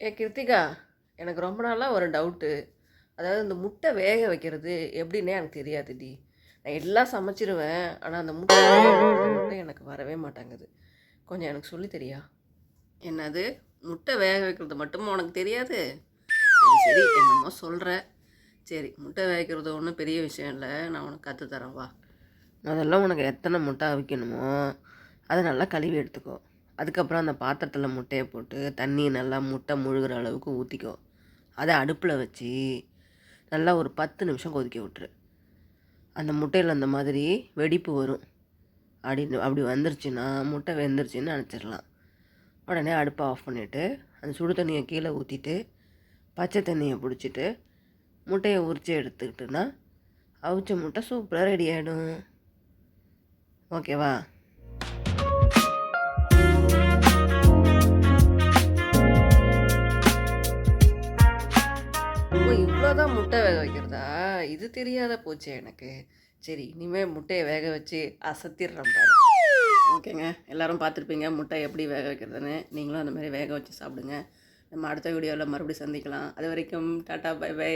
கிருத்திகா, எனக்கு ரொம்ப நாளாக ஒரு டவுட்டு. அதாவது இந்த முட்டை வேக வைக்கிறது எப்படின்னே எனக்கு தெரியாதுடி. நான் எல்லாம் சமைச்சிருவேன். ஆனால் அந்த முட்டை வேக வைக்கிறது மட்டும் எனக்கு வரவே மாட்டேங்குது. கொஞ்சம் எனக்கு சொல்லி தெரியா? என்னது? முட்டை வேக வைக்கிறது மட்டுமா உனக்கு தெரியாது? சரி சரி, என்னமோ சொல்கிற. சரி, முட்டை வேக வைக்கிறது ஒன்றும் பெரிய விஷயம் இல்லை. நான் உனக்கு கற்றுத்தரேன் வா. முதல்ல உனக்கு எத்தனை முட்டை அவிக்கணுமோ அதை நல்லா கழுவி எடுத்துக்கோ. அதுக்கப்புறம் அந்த பாத்திரத்தில் முட்டையை போட்டு தண்ணி நல்லா முட்டை முழுகிற அளவுக்கு ஊற்றிக்கோ. அதை அடுப்பில் வச்சு நல்லா ஒரு 10 நிமிஷம் கொதிக்க விட்டுரு. அந்த முட்டையில் அந்த மாதிரி வெடிப்பு வரும். அப்படி வந்துருச்சுன்னா முட்டை வெந்துருச்சுன்னு நினச்சிடலாம். உடனே அடுப்பை ஆஃப் பண்ணிவிட்டு அந்த சுடு தண்ணியை கீழே ஊற்றிட்டு பச்சை தண்ணியை பிடிச்சிட்டு முட்டையை உரித்து எடுத்துக்கிட்டுனா அவிச்ச முட்டை சூப்பராக ரெடி ஆகிடும். ஓகேவா? ஓ, இவ்வளோதான் முட்டை வேக வைக்கிறதா? இது தெரியாத போச்சே எனக்கு. சரி, இனிமேல் முட்டையை வேக வச்சு அசத்திடுறேன் பாரு. ஓகேங்க, எல்லோரும் பார்த்துருப்பீங்க முட்டை எப்படி வேக வைக்கிறதுன்னு. நீங்களும் அந்த மாதிரி வேக வச்சு சாப்பிடுங்க. நம்ம அடுத்த வீடியோவில் மறுபடியும் சந்திக்கலாம். அது வரைக்கும் டாட்டா, பை பை.